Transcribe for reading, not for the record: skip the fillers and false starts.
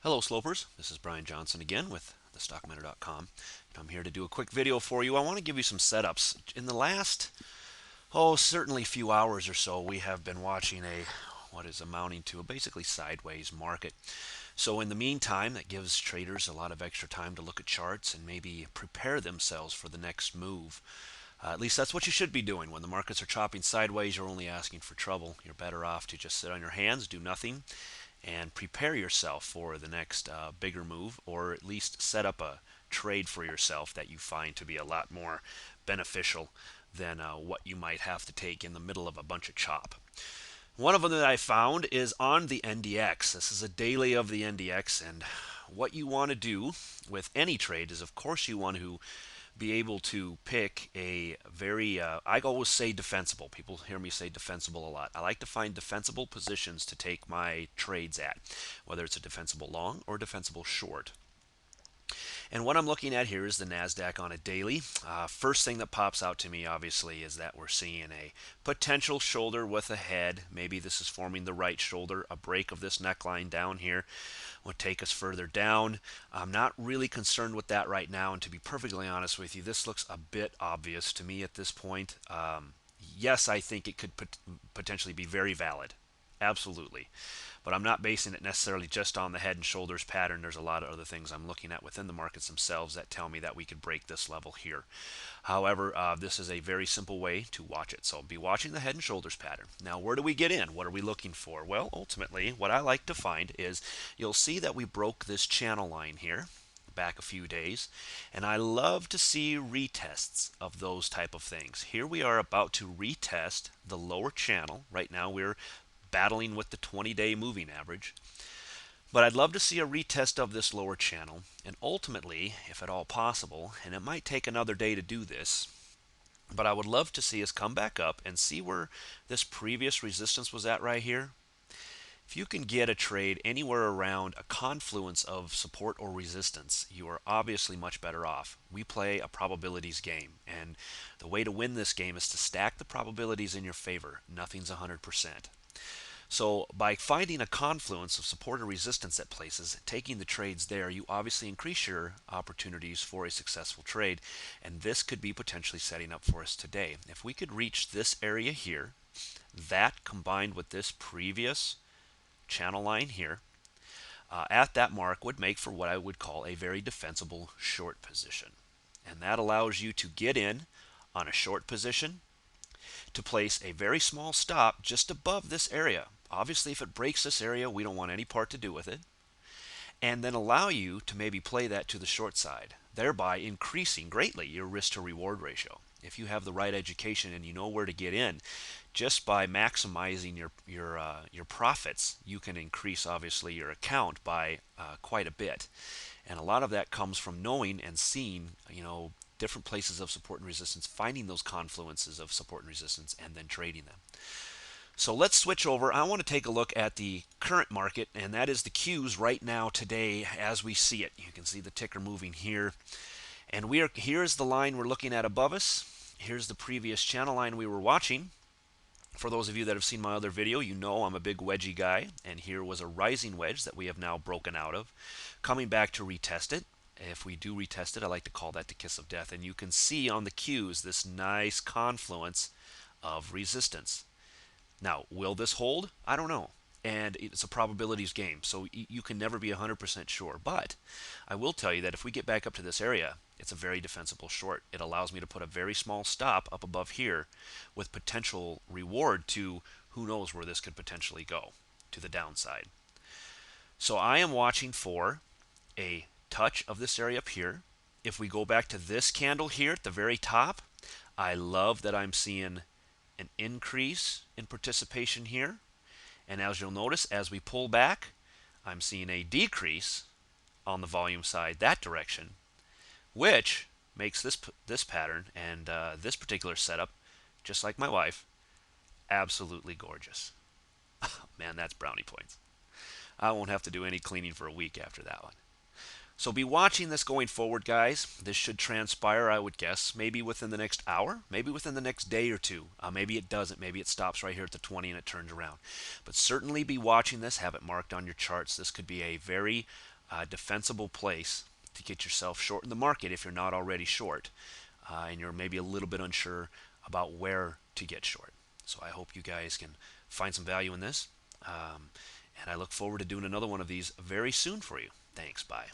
Hello Slopers, this is Brian Johnson again with thestockminer.com. I'm here to do a quick video for you. I want to give you some setups. In the last, certainly few hours or so, we have been watching what is amounting to a basically sideways market. So in the meantime, that gives traders a lot of extra time to look at charts and maybe prepare themselves for the next move. At least that's what you should be doing. When the markets are chopping sideways, you're only asking for trouble. You're better off to just sit on your hands, do nothing, and prepare yourself for the next bigger move, or at least set up a trade for yourself that you find to be a lot more beneficial than what you might have to take in the middle of a bunch of chop. One of them that I found is on the NDX. This is a daily of the NDX, and what you want to do with any trade is, of course, you want to be able to pick a very, I always say defensible. People hear me say defensible a lot. I like to find defensible positions to take my trades at, whether it's a defensible long or defensible short. And what I'm looking at here is the NASDAQ on a daily. First thing that pops out to me, obviously, is that we're seeing a potential shoulder with a head. Maybe this is forming the right shoulder. A break of this neckline down here would take us further down. I'm not really concerned with that right now. And to be perfectly honest with you, this looks a bit obvious to me at this point. Yes, I think it could potentially be very valid. Absolutely. But I'm not basing it necessarily just on the head and shoulders pattern. There's a lot of other things I'm looking at within the markets themselves that tell me that we could break this level here. However, this is a very simple way to watch it. So be watching the head and shoulders pattern. Now, where do we get in? What are we looking for? Well, ultimately, what I like to find is you'll see that we broke this channel line here back a few days, and I love to see retests of those type of things. Here we are about to retest the lower channel. Right now we're battling with the 20-day moving average. But I'd love to see a retest of this lower channel, and ultimately, if at all possible, and it might take another day to do this, but I would love to see us come back up and see where this previous resistance was at right here. If you can get a trade anywhere around a confluence of support or resistance, you are obviously much better off. We play a probabilities game, and the way to win this game is to stack the probabilities in your favor. Nothing's 100%. So by finding a confluence of support or resistance at places, taking the trades there, you obviously increase your opportunities for a successful trade. And this could be potentially setting up for us today. If we could reach this area here, that combined with this previous channel line here, at that mark would make for what I would call a very defensible short position. And that allows you to get in on a short position, to place a very small stop just above this area. Obviously, if it breaks this area, we don't want any part to do with it. And then allow you to maybe play that to the short side, thereby increasing greatly your risk to reward ratio. If you have the right education and you know where to get in, just by maximizing your profits, you can increase obviously your account by quite a bit. And a lot of that comes from knowing and seeing, different places of support and resistance, finding those confluences of support and resistance, and then trading them. So let's switch over. I want to take a look at the current market, and that is the Qs right now today as we see it. You can see the ticker moving here. And here's the line we're looking at above us. Here's the previous channel line we were watching. For those of you that have seen my other video, you know I'm a big wedgie guy, and here was a rising wedge that we have now broken out of. Coming back to retest it. If we do retest it, I like to call that the kiss of death. And you can see on the Qs this nice confluence of resistance. Now, will this hold? I don't know. And it's a probabilities game, so you can never be 100% sure. But I will tell you that if we get back up to this area, it's a very defensible short. It allows me to put a very small stop up above here with potential reward to who knows where this could potentially go to the downside. So I am watching for a touch of this area up here. If we go back to this candle here at the very top, I love that I'm seeing an increase in participation here. And as you'll notice, as we pull back, I'm seeing a decrease on the volume side that direction, which makes this pattern and this particular setup, just like my wife, absolutely gorgeous. Man, that's brownie points. I won't have to do any cleaning for a week after that one. So be watching this going forward, guys. This should transpire, I would guess, maybe within the next hour, maybe within the next day or two. Maybe it doesn't. Maybe it stops right here at the 20 and it turns around. But certainly be watching this. Have it marked on your charts. This could be a very defensible place to get yourself short in the market if you're not already short, and you're maybe a little bit unsure about where to get short. So I hope you guys can find some value in this. And I look forward to doing another one of these very soon for you. Thanks. Bye.